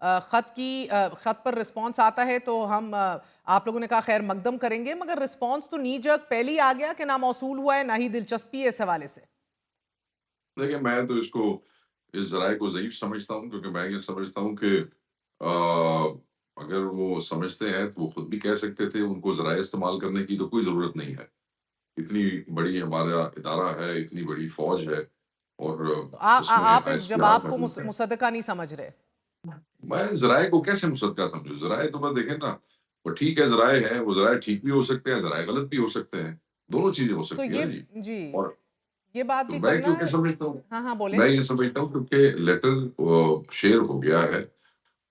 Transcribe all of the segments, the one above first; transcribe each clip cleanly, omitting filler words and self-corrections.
خط پر رسپانس آتا ہے تو ہم آپ لوگوں نے کہا خیر مقدم کریں گے، مگر رسپانس تو نی جگ پہلے ہی آ گیا کہ نہ موصول ہوا ہے نہ ہی دلچسپی ہے اس حوالے سے؟ دیکھیں میں تو اس ذرائع کو ضعیف سمجھتا ہوں، کیونکہ میں یہ سمجھتا ہوں کہ اگر وہ سمجھتے ہیں تو وہ خود بھی کہہ سکتے تھے، ان کو ذرائع استعمال کرنے کی تو کوئی ضرورت نہیں ہے. اتنی بڑی ہمارا ادارہ ہے، اتنی بڑی فوج ہے، اور تو اس میں آپ آئی اس سی آر جواب کو موجود ہے. مصدقہ نہیں سمجھ رہے؟ میں ذرائع کو کیسے مصدقہ سمجھوں؟ ذرائع تو بس دیکھیں نا، وہ ٹھیک ہے ذرائع ہیں، وہ ذرائع ٹھیک بھی ہو سکتے ہیں، ذرائع غلط بھی ہو سکتے ہیں، دونوں چیزیں ہو سو سکتی ہیں یہ نا جی. جی اور یہ بات تو بھی میں کرنا کیوں کہ سمجھتا ہوں، ہاں ہاں بولیں. میں یہ سمجھتا ہوں کیونکہ لیٹر شیئر ہو گیا ہے،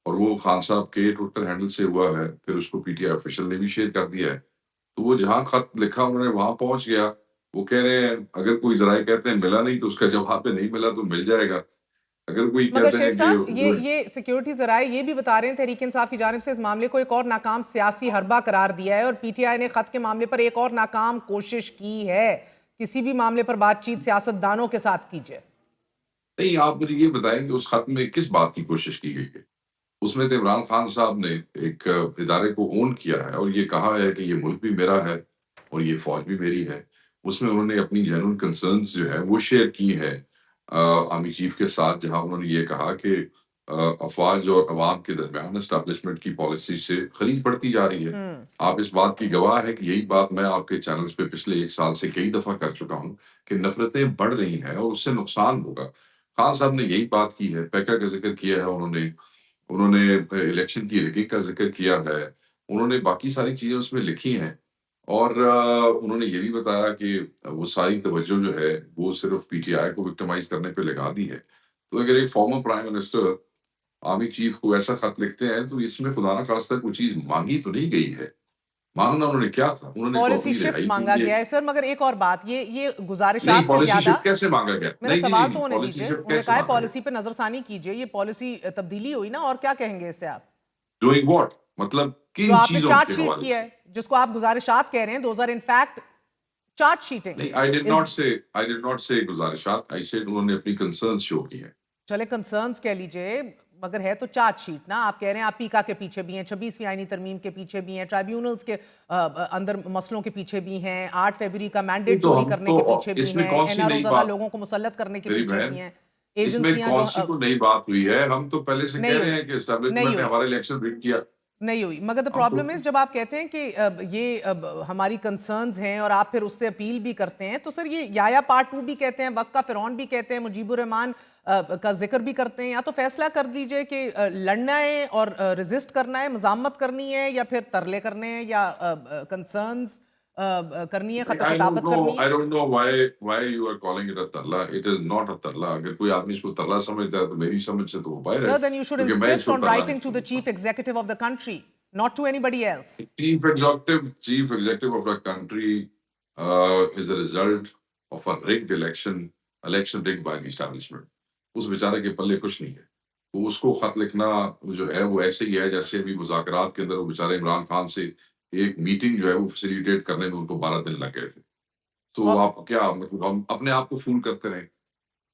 اور وہ خان صاحب کے ٹویٹر ہینڈل سے ہوا ہے، پھر اس کو پی ٹی آئی آفیشل نے بھی شیئر کر دیا ہے. تو وہ جہاں خط لکھا انہوں نے وہاں پہنچ گیا. وہ کہہ رہے ہیں اگر کوئی ذرائع کہتے ہیں ملا نہیں تو اس کا جواب پہ نہیں ملا تو مل جائے گا. اگر کوئی مگر کہتے ہیں شیخ کہ صاحب یہ سیکیورٹی ذرائع یہ بھی بتا رہے ہیں تحریک انصاف کی جانب سے اس معاملے کو ایک اور ناکام سیاسی حربہ قرار دیا ہے، اور پی ٹی آئی نے خط کے معاملے پر ایک اور ناکام کوشش کی ہے. کسی بھی معاملے پر بات چیت سیاست دانوں کے ساتھ کیجئے. نہیں، آپ مجھے یہ بتائیں کہ اس خط میں کس بات کی کوشش کی گئی ہے؟ اس میں تو عمران خان صاحب نے ایک ادارے کو اون کیا ہے اور یہ کہا ہے کہ یہ ملک بھی میرا ہے اور یہ فوج بھی میری ہے. اس میں انہوں نے اپنی جنرل کنسرنز جو ہے وہ شیئر کی ہے آرمی چیف کے ساتھ، جہاں انہوں نے یہ کہا کہ افواج اور عوام کے درمیان اسٹیبلشمنٹ کی پالیسی سے خرید بڑھتی جا رہی ہے. آپ اس بات کی گواہ ہے کہ یہی بات میں آپ کے چینلز پہ پچھلے 1 سال سے کئی دفعہ کر چکا ہوں کہ نفرتیں بڑھ رہی ہیں اور اس سے نقصان ہوگا. خان صاحب نے یہی بات کی ہے، پیکا کا ذکر کیا ہے انہوں نے الیکشن کی ریگنگ کا ذکر کیا ہے، انہوں نے باقی ساری چیزیں اس میں لکھی ہیں، اور انہوں نے یہ بھی بتایا کہ وہ ساری توجہ جو ہے وہ صرف پی ٹی آئی کو وکٹمائز کرنے پہ لگا دی ہے. تو اگر ایک former prime minister army chief کو ایسا خط لکھتے ہیں تو اس میں خدا نخواستہ کوئی چیز مانگی تو نہیں گئی ہے. مانگنا انہوں نے کیا تھا؟ انہوں نے تو پالیسی اپنی شفٹ رہائی کے مانگا لیے. گیا ہے سر، مگر ایک اور بات، یہ نہیں، گزارشات سے پالیسی زیادہ شفٹ کیسے مانگا گیا؟ میرا نہیں سوال تو نہیں، ہونے پالیسی دیجئے. شفٹ انہوں نے کیسے کہا ہے مانگا گیا؟ پالیسی پہ نظر ثانی کیجئے، یہ پالیسی تبدیلی ہوئی نا، اور کیا کہیں گے اس سے آپ؟ Doing what? مطلب جو کن آپ نے چیزوں چارٹ کے شیٹ حوالے کیا سے؟ ہے، جس کو آپ گزارشات کہہ رہے ہیں، those are in fact chart sheeting. نہیں، I did not say گزارشات. I said انہوں نے اپنی کنسرنز شو کی ہیں. چلے کنسرنز کہہ لیجئے، مگر ہے تو چارٹ شیٹ نا. آپ کہہ رہے ہیں آپ پیکا کے پیچھے بھی ہیں، 26ویں آئینی ترمیم کے پیچھے بھی ہیں، ٹرائیبیونلز کے اندر مسئلوں کے پیچھے بھی ہیں، 8 فیبری کا مینڈیٹ تو چوری ہم کرنے تو کے پیچھے بھی اس میں ہیں، کون سی این آر او نئی زدہ بات، لوگوں کو مسلط کرنے کے میری پیچھے بہن، بھی ہیں، اس میں ایجنسیاں جو کون سی کو نئی بات ہوئی ہے؟ ہم تو پہلے سے نہیں کہہ رہے ہوئی ہیں کہ نہیں اسٹیبلشمنٹ نے ہوئی ہمارا الیکشن ریگ کیا. نہیں ہوئی. مگر دا ہم تو پرابلم ہے جب آپ کہتے ہیں کہ یہ ہماری کنسرنز ہیں اور آپ پھر اس سے اپیل بھی کرتے ہیں، تو سر یہ یایا پارٹ 2 بھی کہتے ہیں، وقت کا فرعون بھی کہتے ہیں، مجیب الرحمان کا ذکر بھی کرتے ہیں. یا تو فیصلہ کر دیجئے کہ لڑنا ہے اور ریزسٹ کرنا ہے، مزاحمت کرنی ہے، یا پھر ترلے کرنے ہیں، یا کنسرنز کرنی ہے، خط و کتابت کرنی ہے. I don't know why you are calling it a tarla. It is not a tarla. اگر کوئی آدمی اس کو ترلا سمجھتا ہے تو میری سمجھ سے تو وہ باہر ہے، Sir, then you should کیونکہ میں اس insist کو on ترلا نہیں writing to the سمجھتا. chief executive of the country, not to anybody else. Chief executive of the country is a result of a rigged election rigged by the establishment. اس بیچارے کے پلے کچھ نہیں ہے. تو اس کو خط لکھنا جو ہے وہ ایسے ہی ہے جیسے ابھی مذاکرات کے اندر وہ بیچارے عمران خان سے ایک میٹنگ جو ہے وہ فیسیلیٹیٹ کرنے میں ان کو 12 دن لگ گئے تھے. تو اور آپ کیا مطلب، ہم اپنے آپ کو فول کرتے رہے،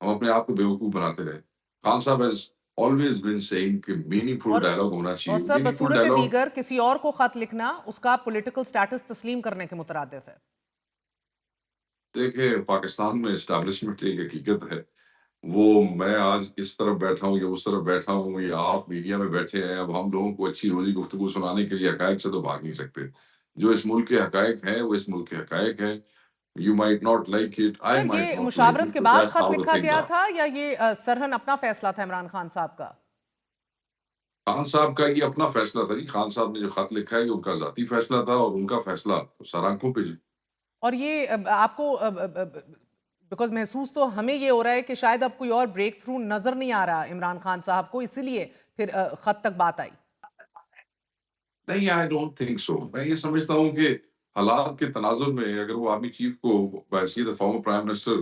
ہم اپنے آپ کو بیوقوف بناتے رہے. خان صاحب has always been saying کہ میننگ فل اور ڈائلاگ ہونا اور چاہیے. سر میننگ فل بصورت ڈائلاگ، دیگر کسی اور کو خط لکھنا اس کا پولیٹیکل سٹیٹس تسلیم کرنے کے مترادف ہے. دیکھیں پاکستان میں اسٹیبلشمنٹ ایک حقیقت ہے. وہ میں آج اس طرف بیٹھا ہوں یا اس طرف بیٹھا ہوں یا آپ میڈیا میں بیٹھے ہیں، اب ہم لوگوں کو اچھی روزی گفتگو سنانے کے لیے حقائق سے تو بھاگ نہیں سکتے. جو اس ملک کے حقائق ہیں وہ اس ملک کے حقائق ہیں. You might not like it, I sir might یہ not like مشاورت it, کے but بعد that's خط how the لکھا things گیا are. تھا یا یہ سرہن اپنا فیصلہ تھا عمران خان صاحب کا؟ خان صاحب کا یہ اپنا فیصلہ تھا جی. خان صاحب نے جو خط لکھا ہے یہ ان کا ذاتی فیصلہ تھا، اور ان کا فیصلہ سر آنکھوں پہ جی. اور یہ آپ کو بیکاز محسوس تو ہمیں یہ ہو رہا ہے کہ شاید اب کوئی اور بریک تھرو نظر نہیں آ رہا عمران خان صاحب کو، اسی لیے پھر خط تک بات آئی. نہیں، آئی ڈونٹ تھنک سو. میں یہ سمجھتا ہوں کہ حالات کے تناظر میں اگر وہ آرمی چیف کو بحیثیت فارمر پرائم منسٹر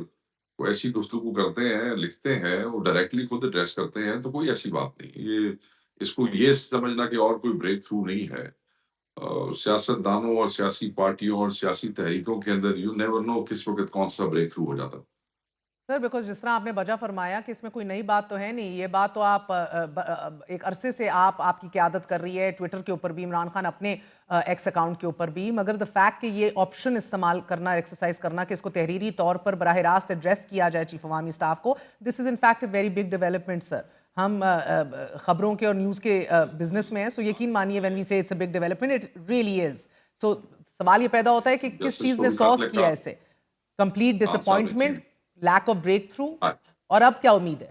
کو ایسی گفتگو کرتے ہیں، لکھتے ہیں، وہ ڈائریکٹلی خود ایڈریس کرتے ہیں، تو کوئی ایسی بات نہیں. اس کو یہ سمجھنا کہ اور کوئی بریک تھرو نہیں ہے. سیاست دانوں اور سیاسی پارٹیوں اور سیاسی تحریکوں کے اندر یو نیور نو کس وقت کون سا بریک تھرو ہو جاتا. سر بیکاز جس طرح آپ نے وجہ فرمایا کہ اس میں کوئی نئی بات تو ہے نہیں، یہ بات تو آپ ایک عرصے سے آپ کی قیادت کر رہی ہے، ٹویٹر کے اوپر بھی، عمران خان اپنے ایکس اکاؤنٹ کے اوپر بھی، مگر دا فیکٹ کہ یہ آپشن استعمال کرنا، ایکسرسائز کرنا کہ اس کو تحریری طور پر براہ راست ایڈریس کیا جائے چیف عوامی اسٹاف کو، this is in fact a very big development sir. ہم خبروں کے اور نیوز کے بزنس میں ہیں، سو یقین مانیے when we say it's a big development it really is. So سوال یہ پیدا ہوتا ہے کہ کس چیز نے سوس کیا اسے؟ Complete disappointment, lack of breakthrough, اور اب کیا امید ہے؟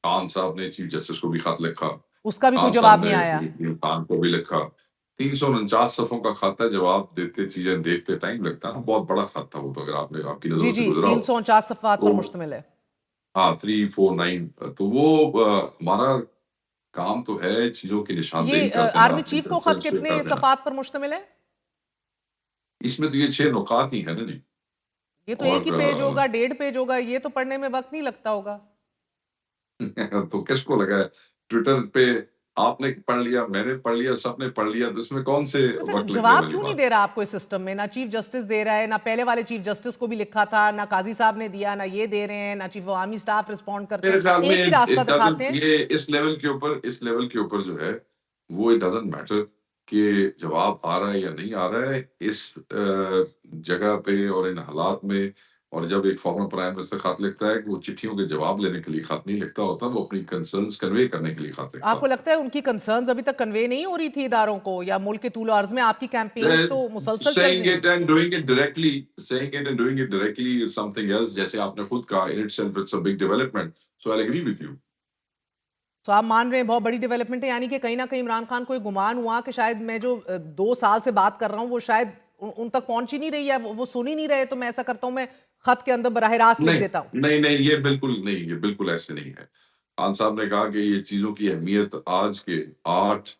خان صاحب نے چیف جسٹس کو بھی خط لکھا، اس کا بھی کوئی جواب نہیں آیا. خان کو بھی لکھا، 349 صفحوں کا خط ہے، جواب دیتے چیزیں دیکھتے ٹائم لگتا ہے نا، بہت بڑا خط تھا وہ تو، اگر آپ نے آپ کی نظروں سے گزرا ہو. 349 صفحات پر مشتمل ہے. ہاں 349. تو وہ ہمارا کام تو ہے چیزوں کی نشاندہی یہ کرتے ہیں. آرمی چیف کو خط کتنے صفحات پر مشتمل ہے؟ اس میں تو یہ 6 نکات ہی ہیں نا جی. یہ تو ایک ہی پیج ہوگا، 1.5 پیج ہوگا، یہ تو پڑھنے میں وقت نہیں لگتا ہوگا. تو کس کو لگا ہے ٹویٹر پہ آپ نے پڑھ لیا، میں نے پڑھ لیا، سب نے پڑھ لیا، تو اس میں کون سے وقت جواب کیوں نہیں دے رہا آپ کو اس سسٹم میں؟ نہ چیف جسٹس دے رہا ہے، نہ پہلے والے چیف جسٹس کو بھی لکھا تھا، نہ قاضی صاحب نے دیا، نہ یہ دے رہے ہیں، نہ چیف عوامی اسٹاف رسپونڈ کرتے ہیں. ایک ہی راستہ دکھاتے ہیں. یہ اس لیول کے اوپر جو ہے وہ اٹ ڈزنٹ میٹر کہ جواب آ رہا ہے یا نہیں آ رہا ہے. اس جگہ پہ اور ان حالات میں، اور جب ایک فارمر پرائم منسٹر خط لکھتا ہے کہ وہ چٹھیوں کے جواب لینے کے لیے خط نہیں لکھتا ہوتا، وہ اپنی کنسرنز کنوے کرنے کے لیے خط لکھتا. آپ کو لگتا ہے ان کی کنسرنز ابھی تک کنوے نہیں ہو رہی تھی اداروں کو، یا ملک کے طول و عرض میں آپ کی کیمپینز تو مسلسل چل رہی ہیں؟ saying it and doing it directly is something else. جیسے آپ نے خود کہا in itself it's a big development, so I'll agree with you. تو آپ مان رہے ہیں بہت بڑی ڈیولپمنٹ ہے، یعنی کہ کہیں نہ کہیں عمران خان کو گمان ہوا کہ شاید میں جو 2 سال سے بات کر رہا ہوں وہ شاید ان تک پہنچ ہی نہیں رہی ہے، وہ سن ہی نہیں رہے، تو میں ایسا کرتا ہوں، میں خط کے اندر براہ راست لکھ دیتا ہوں. نہیں، یہ بالکل ایسے نہیں ہے. خان صاحب نے کہا کہ یہ چیزوں کی اہمیت آج کے 8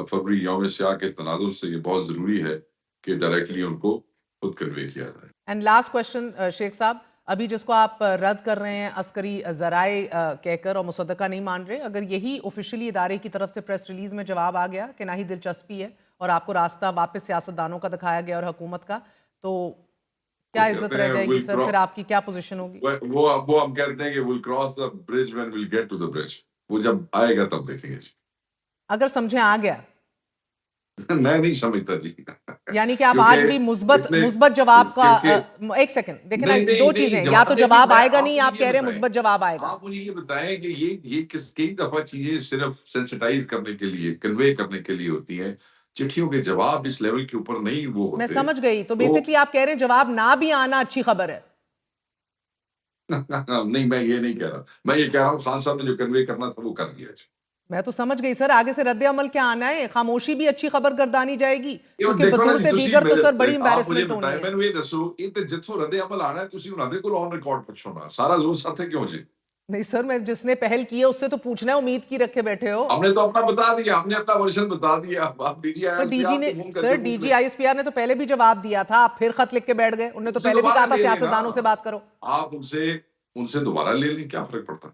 فروری یوم سیاہ کے تناظر سے یہ بہت ضروری ہے کہ ڈائریکٹلی ان کو خود کنوے کیا جائے. اینڈ لاسٹ کوشچن شیخ صاحب، ابھی جس کو آپ رد کر رہے ہیں عسکری ذرائع کہہ کر اور مصدقہ نہیں مان رہے، اگر یہی آفیشلی ادارے کی طرف سے پریس ریلیز میں جواب آ گیا کہ نہ ہی دلچسپی ہے اور آپ کو راستہ واپس سیاستدانوں کا دکھایا گیا اور حکومت کا، تو کیا عزت رہ جائے گی سر؟ پھر آپ کی کیا پوزیشن ہوگی؟ وہ ہم کہتے ہیں کہ we'll cross the bridge when we'll get to the bridge. وہ جب آئے گا تب دیکھیں گے. اگر سمجھیں آ گیا، میں نہیں سمجھتا جی. یعنی کہ آپ آج بھی مثبت جواب کا، ایک سیکنڈ دیکھیں نا، 2 چیزیں، یا تو جواب آئے گا نہیں، آپ کہہ رہے ہیں مثبت جواب آئے گا. آپ مجھے یہ بتائیں کہ یہ کئی دفعہ چیزیں صرف سینسٹائز کرنے کے لیے، کنوے کرنے کے لیے ہوتی ہیں. چٹھیوں کے جواب اس لیول کے اوپر نہیں وہ ہوتے. میں سمجھ گئی. تو بیسکلی آپ کہہ رہے ہیں جواب نہ بھی آنا اچھی خبر ہے. نہیں، میں یہ نہیں کہہ رہا. میں یہ کہہ رہا ہوں خان صاحب نے جو کنوے کرنا تھا وہ کر دیا. میں تو سمجھ گئی سر، آگے سے رد عمل کیا آنا ہے؟ خاموشی بھی اچھی خبر گردانی جائے گی، کیونکہ بصورت دیگر تو سر بڑی امبیرسمنٹ ہونی ہے. میں نے یہ دسو کہ جتھوں رد عمل آنا ہے تسی انہاں دے کول آن ریکارڈ پوچھو نا، سارا زور ساتھ کیوں جی؟ نہیں سر، میں جس نے پہل کی ہے اس سے تو پوچھنا ہے، امید کی رکھے بیٹھے ہو. ہم نے تو اپنا بتا دیا، ہم نے اپنا ورژن بتا دیا. D G I S P R نے تو پہلے بھی جواب دیا تھا، آپ پھر خط لکھ کے بیٹھ گئے. انہوں نے تو پہلے بھی کہا تھا سیاستدانوں سے بات کرو. آپ ان سے دوبارہ لے لیں، کیا فرق پڑتا ہے؟